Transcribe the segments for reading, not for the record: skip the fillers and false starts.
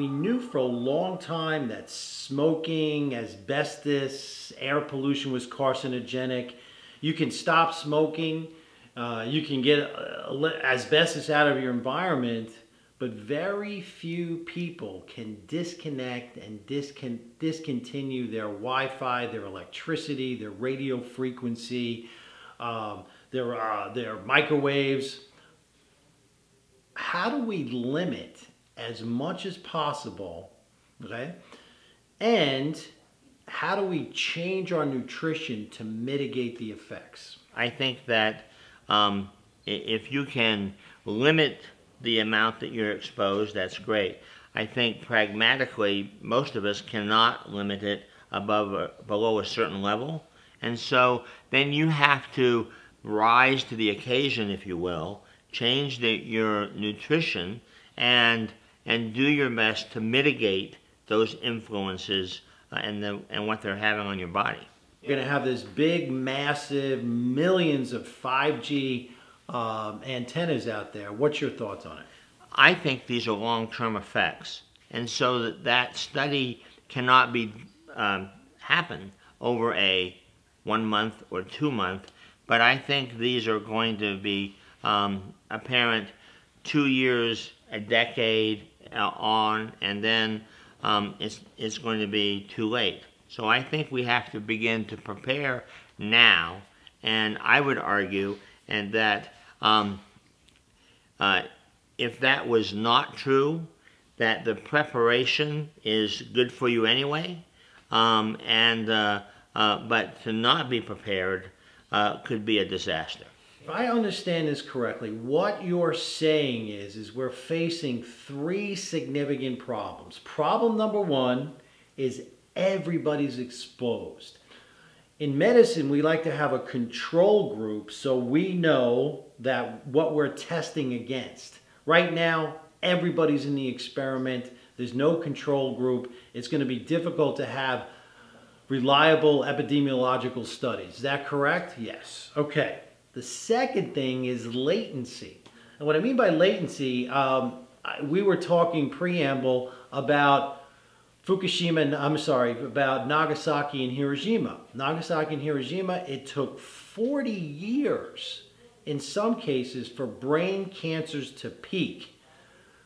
we knew for a long time that smoking, asbestos, air pollution was carcinogenic. You can stop smoking, you can get asbestos out of your environment, but very few people can disconnect and discontinue their Wi-Fi, their electricity, their radio frequency, their microwaves. How do we limit as much as possible, okay? And how do we change our nutrition to mitigate the effects? I think that if you can limit the amount that you're exposed, that's great. I think pragmatically, most of us cannot limit it below a certain level. And so then you have to rise to the occasion, if you will, change your nutrition and do your best to mitigate those influences and what they're having on your body. You're going to have this big, massive, millions of 5G antennas out there. What's your thoughts on it? I think these are long-term effects, and so that study cannot be happen over a 1 month or 2 month, but I think these are going to be apparent 2 years, a decade on, and then it's going to be too late. So I think we have to begin to prepare now, and I would argue that if that was not true, that the preparation is good for you anyway, but to not be prepared could be a disaster. If I understand this correctly, what you're saying is we're facing 3 significant problems. Problem number 1 is everybody's exposed. In medicine, we like to have a control group so we know that what we're testing against. Right now, everybody's in the experiment. There's no control group. It's going to be difficult to have reliable epidemiological studies. Is that correct? Yes. Okay. The second thing is latency. And what I mean by latency, we were talking preamble about about Nagasaki and Hiroshima. Nagasaki and Hiroshima, it took 40 years in some cases for brain cancers to peak.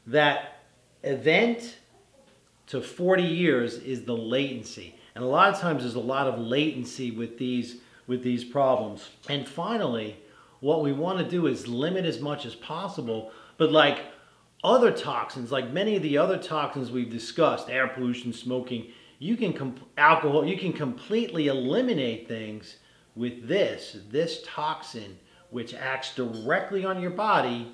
That event to 40 years is the latency. And a lot of times there's a lot of latency with these problems. And finally, what we want to do is limit as much as possible, but like other toxins, like many of the other toxins we've discussed, air pollution, smoking, alcohol, you can completely eliminate things with this toxin, which acts directly on your body.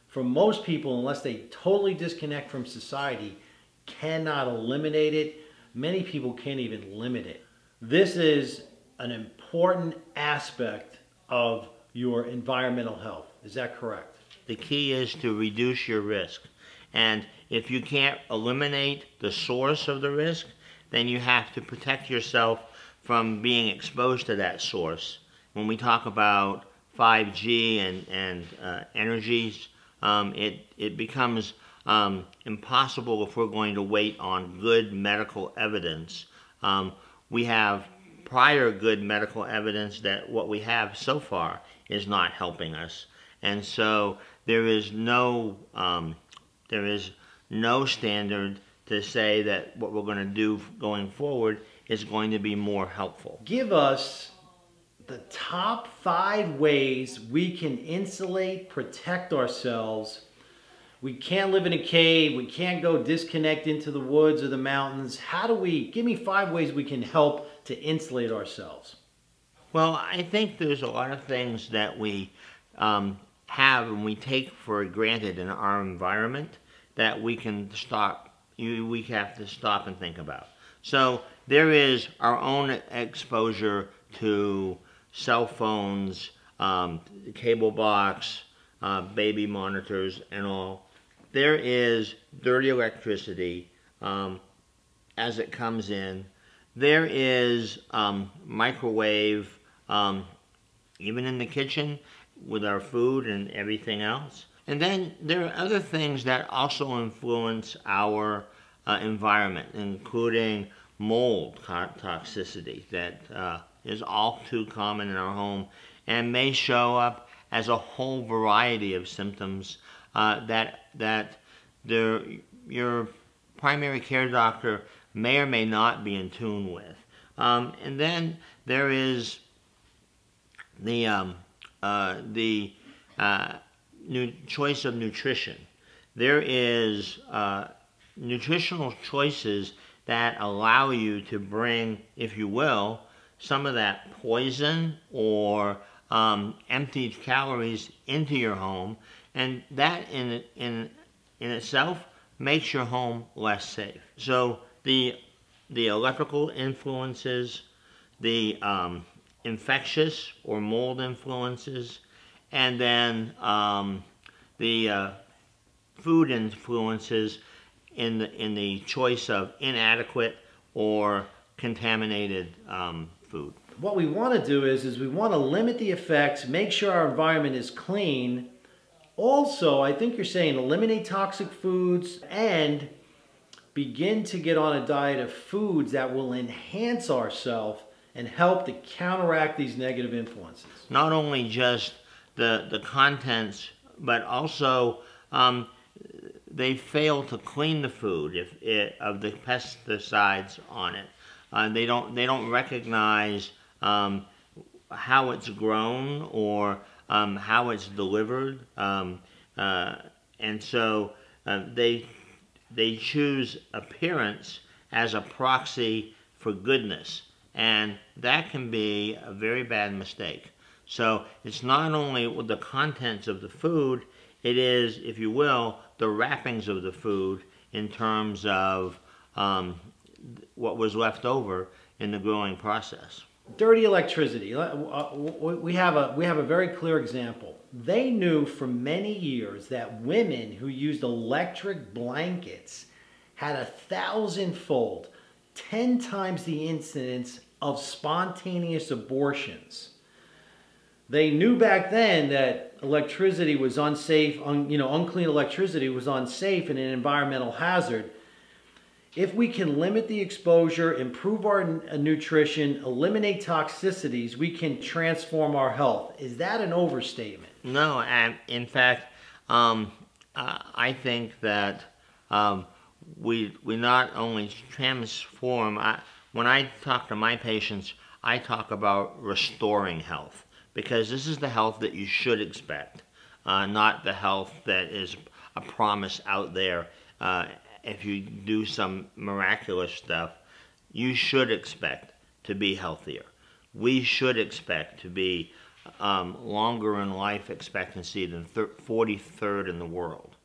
For most people, unless they totally disconnect from society, cannot eliminate it. Many people can't even limit it. This is an important aspect of your environmental health. Is that correct? The key is to reduce your risk. And if you can't eliminate the source of the risk, then you have to protect yourself from being exposed to that source. When we talk about 5G and energies, it becomes impossible if we're going to wait on good medical evidence. We have prior good medical evidence that what we have so far is not helping us. And so there is no standard to say that what we're going to do going forward is going to be more helpful. Give us the top 5 ways we can insulate, protect ourselves. We can't live in a cave. We can't go disconnect into the woods or the mountains. Give me 5 ways we can help to insulate ourselves. Well, I think there's a lot of things that we have and we take for granted in our environment that we have to stop and think about. So there is our own exposure to cell phones, cable box, baby monitors and all. There is dirty electricity as it comes in. There is microwave, even in the kitchen with our food and everything else. And then there are other things that also influence our environment, including mold toxicity that is all too common in our home and may show up as a whole variety of symptoms that your primary care doctor may or may not be in tune with. And then there is the choice of nutrition. There is nutritional choices that allow you to bring, if you will, some of that poison or emptied calories into your home, and that in itself makes your home less safe. So the electrical influences, the infectious or mold influences, and then the food influences in the choice of inadequate or contaminated food. What we want to do is we want to limit the effects, make sure our environment is clean. Also, I think you're saying eliminate toxic foods and begin to get on a diet of foods that will enhance ourselves and help to counteract these negative influences. Not only just the contents, but also they fail to clean the food of the pesticides on it. They don't recognize how it's grown or how it's delivered, and so they choose appearance as a proxy for goodness, and that can be a very bad mistake. So it's not only the contents of the food, it is, if you will, the wrappings of the food in terms of what was left over in the growing process. Dirty electricity. We have a very clear example. They knew for many years that women who used electric blankets had 1,000-fold, 10 times the incidence of spontaneous abortions. They knew back then that electricity was unsafe, unclean electricity was unsafe and an environmental hazard. If we can limit the exposure, improve our nutrition, eliminate toxicities, we can transform our health. Is that an overstatement? No, and in fact, I think that we not only transform. When I talk to my patients, I talk about restoring health, because this is the health that you should expect, not the health that is a promise out there. If you do some miraculous stuff, you should expect to be healthier. We should expect to be longer in life expectancy than 43rd in the world.